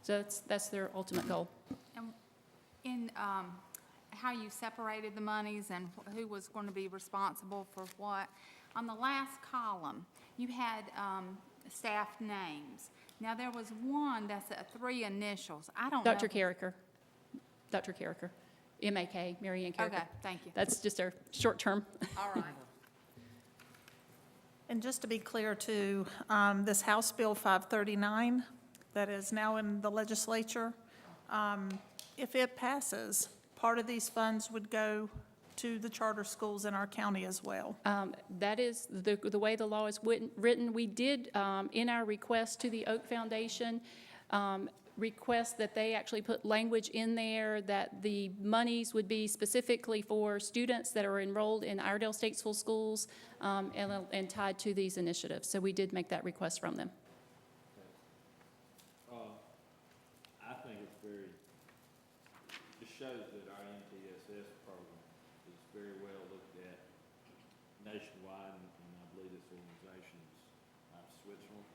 So that's their ultimate goal. And in how you separated the monies and who was going to be responsible for what, on the last column, you had staff names. Now, there was one that's 3 initials. I don't know. Dr. Carricker. Dr. Carricker. M-A-K, Mary Ann Carricker. Okay, thank you. That's just our short term. All right. And just to be clear too, this House Bill 539 that is now in the legislature, if it passes, part of these funds would go to the charter schools in our county as well. That is the way the law is written. We did, in our request to the Oak Foundation, request that they actually put language in there that the monies would be specifically for students that are enrolled in Iredell-Statesville schools and tied to these initiatives. So we did make that request from them. I think it's very, it shows that our MTSS program is very well looked at nationwide, and I believe this organization is out of Switzerland.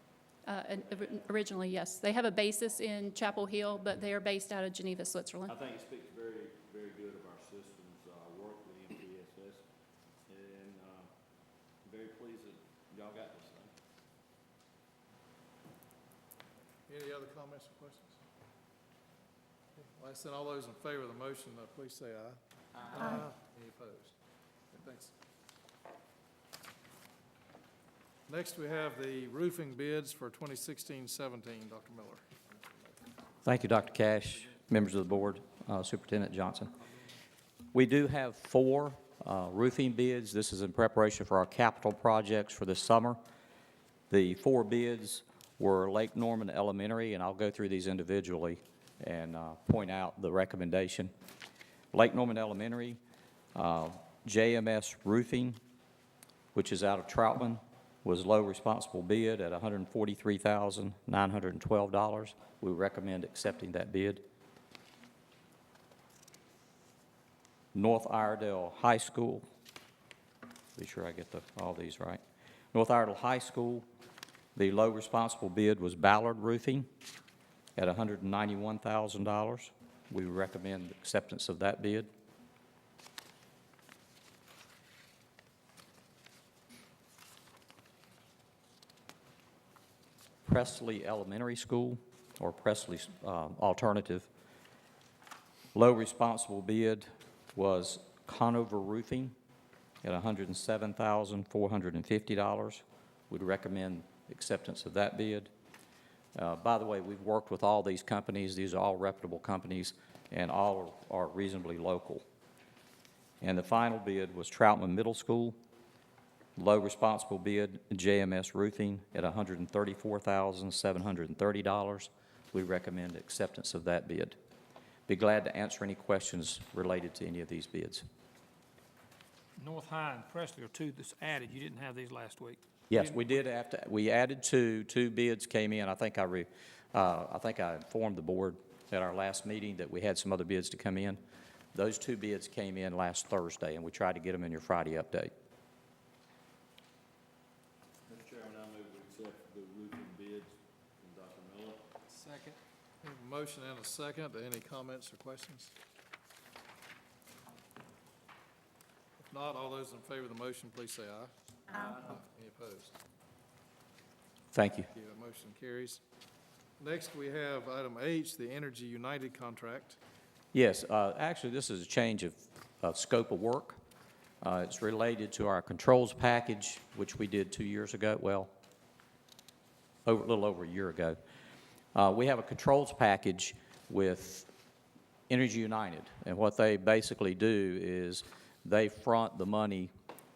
Originally, yes. They have a basis in Chapel Hill, but they are based out of Geneva, Switzerland. I think it speaks very, very good of our system's work with MTSS, and I'm very pleased that y'all got this thing. Any other comments or questions? Like I said, all those in favor of the motion, please say aye. Aye. Any opposed? Okay, thanks. Next, we have the roofing bids for 2016-17. Dr. Miller. Thank you, Dr. Cash, members of the board, Superintendent Johnson. We do have 4 roofing bids. This is in preparation for our capital projects for this summer. The 4 bids were Lake Norman Elementary, and I'll go through these individually and point out the recommendation. Lake Norman Elementary, JMS Roofing, which is out of Troutman, was low responsible bid at $143,912. We recommend accepting that bid. North Iredell High School, be sure I get all these right. North Iredell High School, the low responsible bid was Ballard Roofing at $191,000. We recommend acceptance of that bid. Presley Elementary School, or Presley Alternative. Low responsible bid was Conover Roofing at $107,450. We'd recommend acceptance of that bid. By the way, we've worked with all these companies. These are all reputable companies, and all are reasonably local. And the final bid was Troutman Middle School. Low responsible bid, JMS Roofing, at $134,730. We recommend acceptance of that bid. Be glad to answer any questions related to any of these bids. North High and Presley are two that's added. You didn't have these last week. Yes, we did we added two bids came in. I think I informed the board at our last meeting that we had some other bids to come in. Those two bids came in last Thursday, and we tried to get them in your Friday update. Mr. Chairman, I move we accept the roofing bids from Dr. Miller. Second. We have a motion and a second. Any comments or questions? If not, all those in favor of the motion, please say aye. Aye. Any opposed? Thank you. Thank you. That motion carries. Next, we have item H, the Energy United contract. Yes, actually, this is a change of scope of work. It's related to our controls package, which we did 2 years ago, well, a little over a year ago. We have a controls package with Energy United, and what they basically do is they front the money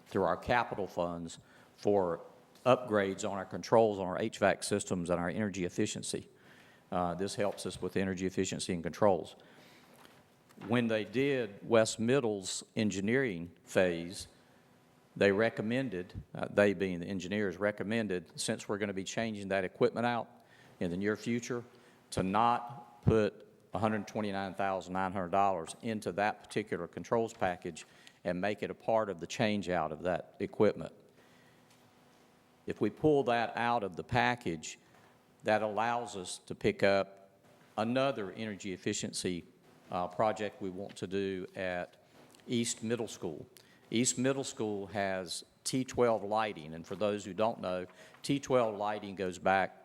through our capital funds for upgrades on our controls, on our HVAC systems, and our energy efficiency. This helps us with energy efficiency and controls. When they did West Middle's engineering phase, they recommended, they being the engineers, recommended, since we're going to be changing that equipment out in the near future, to not put $129,900 into that particular controls package and make it a part of the change out of that equipment. If we pull that out of the package, that allows us to pick up another energy efficiency project we want to do at East Middle School. East Middle School has T12 lighting, and for those who don't know, T12 lighting goes back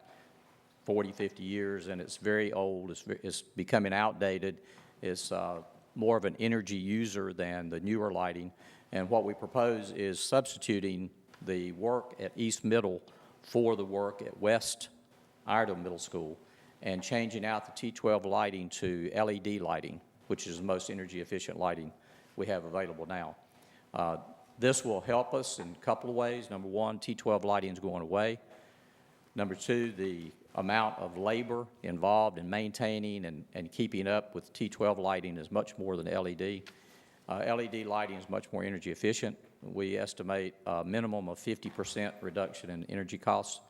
40, 50 years, and it's very old. It's becoming outdated. It's more of an energy user than the newer lighting, and what we propose is substituting the work at East Middle for the work at West Iredell Middle School, and changing out the T12 lighting to LED lighting, which is the most energy efficient lighting we have available now. This will help us in a couple of ways. Number one, T12 lighting is going away. Number two, the amount of labor involved in maintaining and keeping up with T12 lighting is much more than LED. LED lighting is much more energy efficient. We estimate a minimum of 50% reduction in energy costs.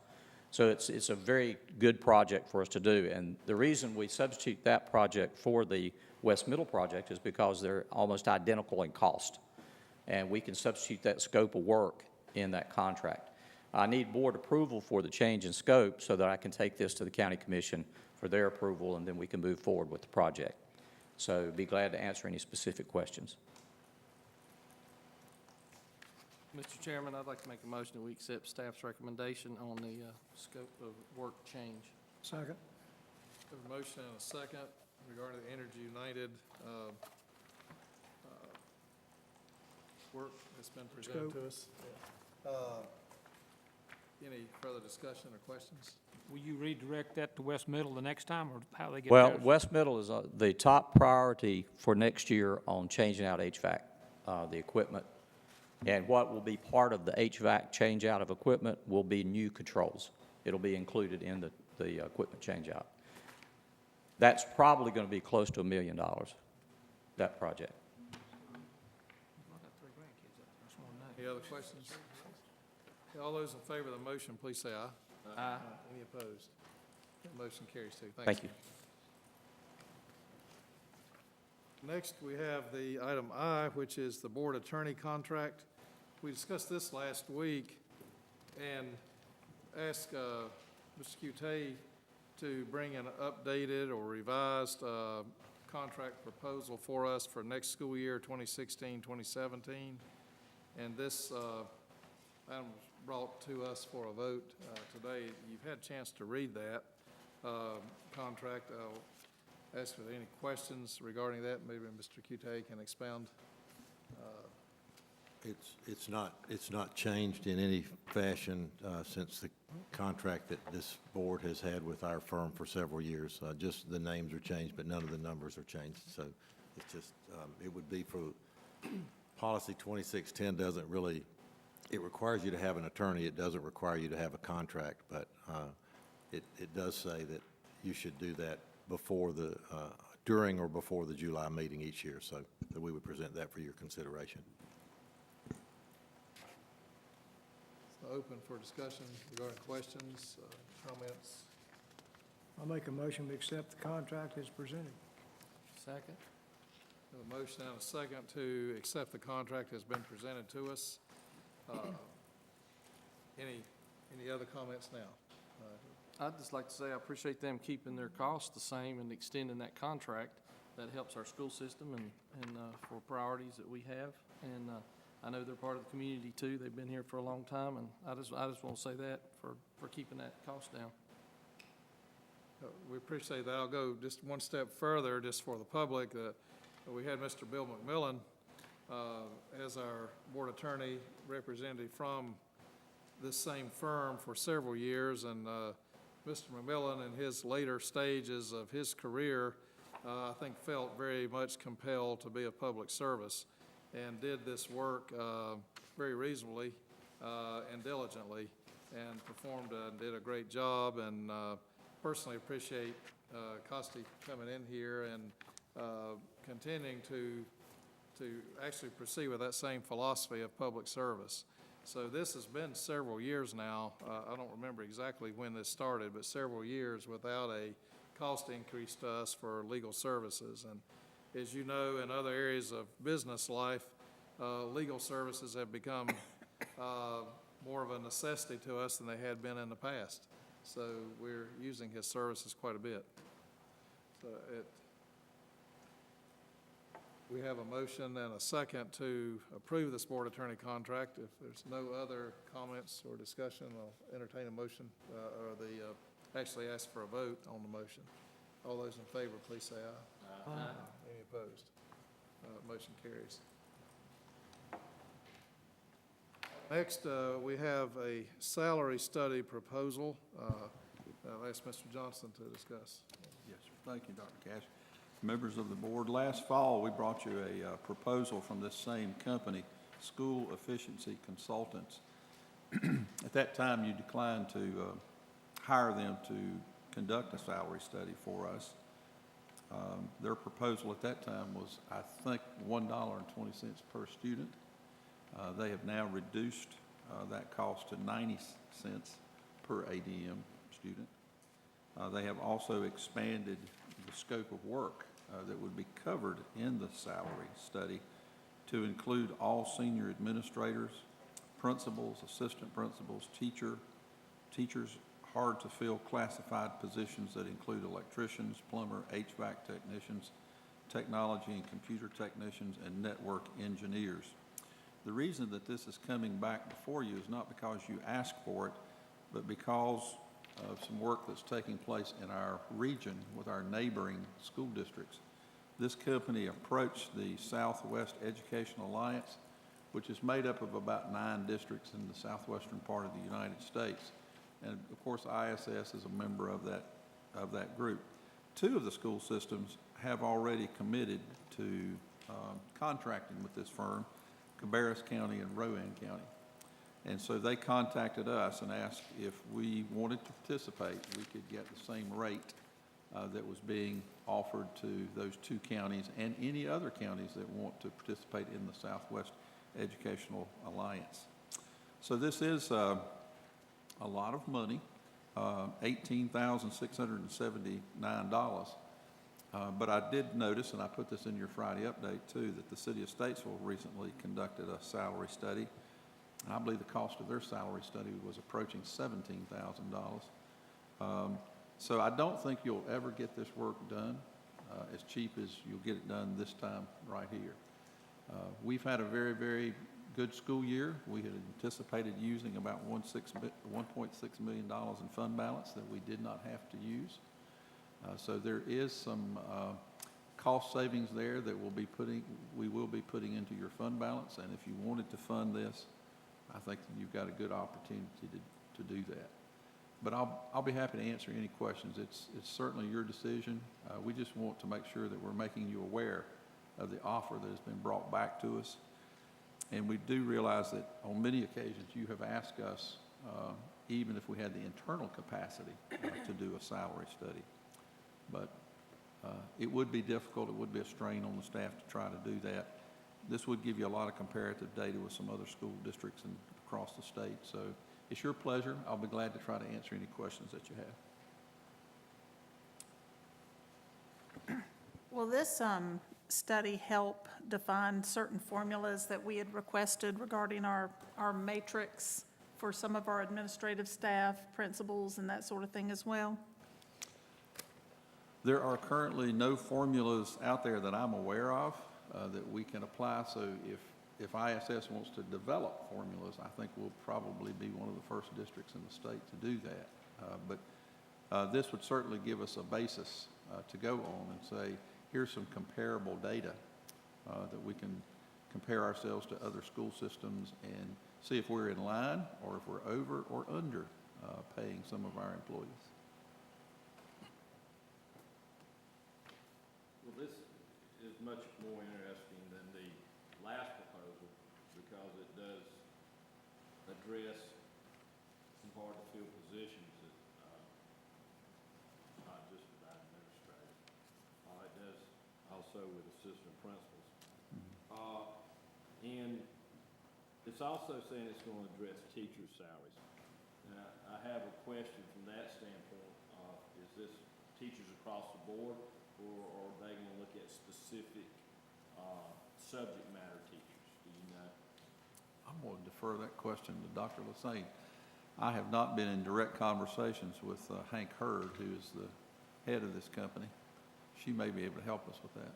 So it's a very good project for us to do. And the reason we substitute that project for the West Middle project is because they're almost identical in cost. And we can substitute that scope of work in that contract. I need board approval for the change in scope so that I can take this to the county commission for their approval, and then we can move forward with the project. So be glad to answer any specific questions. Mr. Chairman, I'd like to make a motion that we accept staff's recommendation on the scope of work change. Second. We have a motion and a second regarding the Energy United work that's been presented to us. Any further discussion or questions? Will you redirect that to West Middle the next time, or how they get Well, theirs? West Middle is the top priority for next year on changing out HVAC, the equipment. And what will be part of the HVAC change out of equipment will be new controls. It'll be included in the equipment change out. That's probably going to be close to $1 million, that project. Any other questions? All those in favor of the motion, please say aye. Aye. Any opposed? That motion carries too. Thank you. Next, we have the item I, which is the board attorney contract. We discussed this last week and asked Mr. Cutay to bring an updated or revised contract proposal for us for next school year, 2016, 2017. And this item was brought to us for a vote today. You've had a chance to read that contract. I'll ask if there are any questions regarding that. Maybe Mr. Cutay can expound It's not changed in any fashion since the contract that this board has had with our firm for several years. Just the names are changed, but none of the numbers are changed. So it's just, it would be for, policy 2610 doesn't really, it requires you to have an attorney. It doesn't require you to have a contract, but it does say that you should do that before the, during or before the July meeting each year. So that we would present that for your consideration. Open for discussion regarding questions, comments. I'll make a motion to accept the contract as presented. Second? A motion and a second to accept the contract has been presented to us. Any other comments now? I'd just like to say I appreciate them keeping their costs the same and extending that contract. That helps our school system and for priorities that we have. And I know they're part of the community too. They've been here for a long time, and I just want to say that for keeping that cost down. We appreciate that. I'll go just one step further, just for the public. We had Mr. Bill McMillan as our board attorney representative from this same firm for several years, and Mr. McMillan, in his later stages of his career, I think felt very much compelled to be a public service, and did this work very reasonably and diligently, and performed and did a great job. And personally appreciate Costi coming in here and continuing to actually proceed with that same philosophy of public service. So this has been several years now. I don't remember exactly when this started, but several years without a cost increase to us for legal services. And as you know, in other areas of business life, legal services have become more of a necessity to us than they had been in the past. So we're using his services quite a bit. So we have a motion and a second to approve this board attorney contract. If there's no other comments or discussion, I'll entertain a motion, actually ask for a vote on the motion. All those in favor, please say aye. Aye. Any opposed? Motion carries. Next, we have a salary study proposal. I'll ask Mr. Johnson to discuss. Yes, sir. Thank you, Dr. Cash. Members of the board, last fall we brought you a proposal from this same company, School Efficiency Consultants. At that time, you declined to hire them to conduct a salary study for us. Their proposal at that time was, I think, $1.20 per student. They have now reduced that cost to 90 cents per ADM student. They have also expanded the scope of work that would be covered in the salary study to include all senior administrators, principals, assistant principals, teachers, hard-to-fill classified positions that include electricians, plumber, HVAC technicians, technology and computer technicians, and network engineers. The reason that this is coming back before you is not because you asked for it, but because of some work that's taking place in our region with our neighboring school districts. This company approached the Southwest Education Alliance, which is made up of about 9 districts in the southwestern part of the United States. And of course, ISS is a member of that group. 2 of the school systems have already committed to contracting with this firm, Cabarrus County and Rowan County. And so they contacted us and asked if we wanted to participate, we could get the same rate that was being offered to those 2 counties and any other counties that want to participate in the Southwest Educational Alliance. So this is a lot of money, $18,679. But I did notice, and I put this in your Friday update too, that the city of Statesville recently conducted a salary study. And I believe the cost of their salary study was approaching $17,000. So I don't think you'll ever get this work done as cheap as you'll get it done this time right here. We've had a very, very good school year. We had anticipated using about $1.6 million in fund balance that we did not have to use. So there is some cost savings there that we will be putting into your fund balance, and if you wanted to fund this, I think you've got a good opportunity to do that. But I'll be happy to answer any questions. It's certainly your decision. We just want to make sure that we're making you aware of the offer that has been brought back to us. And we do realize that on many occasions you have asked us, even if we had the internal capacity to do a salary study. But it would be difficult, it would be a strain on the staff to try to do that. This would give you a lot of comparative data with some other school districts across the state. So it's your pleasure. I'll be glad to try to answer any questions that you have. Will this study help define certain formulas that we had requested regarding our matrix for some of our administrative staff, principals, and that sort of thing as well? There are currently no formulas out there that I'm aware of that we can apply. So if ISS wants to develop formulas, I think we'll probably be one of the first districts in the state to do that. But this would certainly give us a basis to go on and say, here's some comparable data that we can compare ourselves to other school systems and see if we're in line or if we're over or under paying some of our employees. Well, this is much more interesting than the last proposal because it does address some hard-to-fill positions that not just about administrative. It does also with assistant principals. And it's also saying it's going to address teachers' salaries. Now, I have a question from that standpoint. Is this teachers across the board, or are they going to look at specific subject matter teachers? Do you know? I'm going to defer that question to Dr. Lassane. I have not been in direct conversations with Hank Hurd, who is the head of this company. She may be able to help us with that.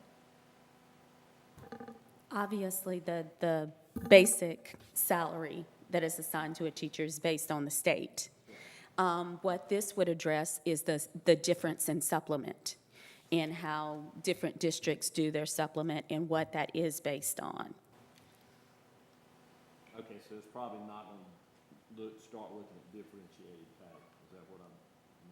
Obviously, the basic salary that is assigned to a teacher is based on the state. What this would address is the difference in supplement and how different districts do their supplement and what that is based on. Okay, so it's probably not going to start looking at differentiated pay. Is that what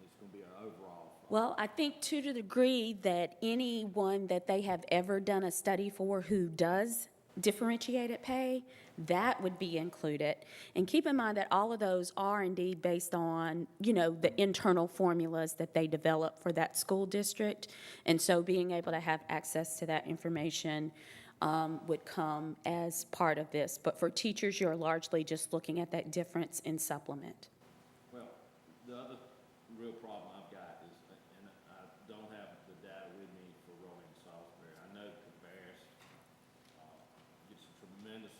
it's going to be an overall? Well, I think to the degree that anyone that they have ever done a study for who does differentiated pay, that would be included. And keep in mind that all of those are indeed based on, the internal formulas that they develop for that school district. And so being able to have access to that information would come as part of this. But for teachers, you're largely just looking at that difference in supplement. Well, the other real problem I've got is, and I don't have the data with me for Rowland and Salisbury. I know Cabarrus gets a tremendous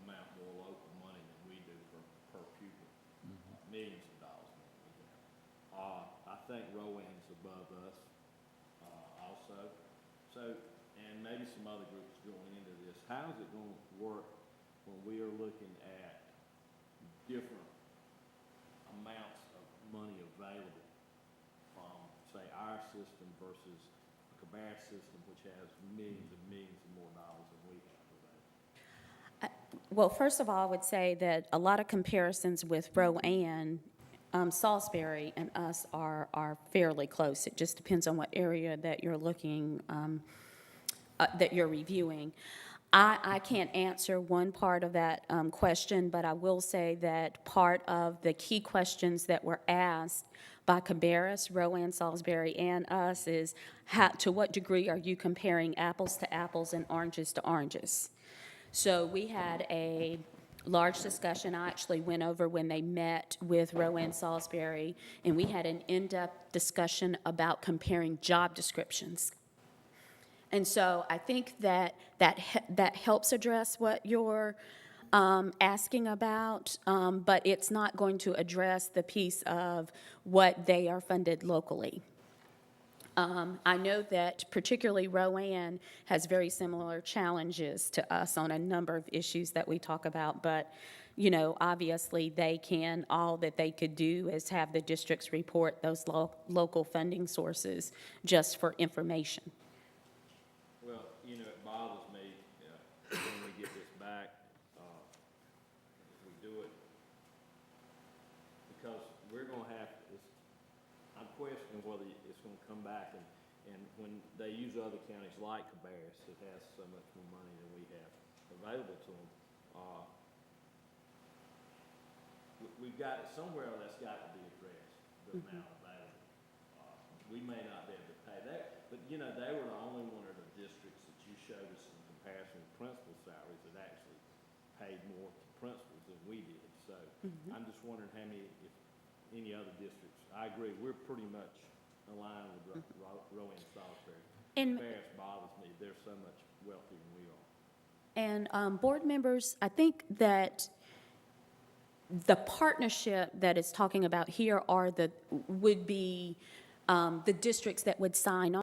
amount more local money than we do per pupil, millions of dollars more than we do. I think Rowland's above us also. So, and maybe some other groups going into this. How is it going to work when we are looking at different amounts of money available from, say, our system versus the Cabarrus system, which has millions and millions of more dollars than we have available? Well, first of all, I would say that a lot of comparisons with Rowan, Salisbury, and us are fairly close. It just depends on what area that you're looking, that you're reviewing. I can't answer one part of that question, but I will say that part of the key questions that were asked by Cabarrus, Rowan, Salisbury, and us is to what degree are you comparing apples to apples and oranges to oranges? So we had a large discussion I actually went over when they met with Rowan, Salisbury, and we had an in-depth discussion about comparing job descriptions. And so I think that helps address what you're asking about, but it's not going to address the piece of what they are funded locally. I know that particularly Rowan has very similar challenges to us on a number of issues that we talk about, but obviously all that they could do is have the districts report those local funding sources just for information. gonna have, I'm questioning whether it's gonna come back, and when they use other counties like Cabarrus, that has so much more money than we have available to them, we've got, somewhere that's got to be addressed, the amount available. We may not be able to pay that, but, you know, they were the only one of the districts that you showed us in comparison to principal salaries that actually paid more to principals than we did. So I'm just wondering how many, if any other districts, I agree, we're pretty much aligned with Rowan and Salisbury. And- Cabarrus bothers me, they're so much wealthier than we are. And board members, I think that the partnership that it's talking about here would be the districts that would sign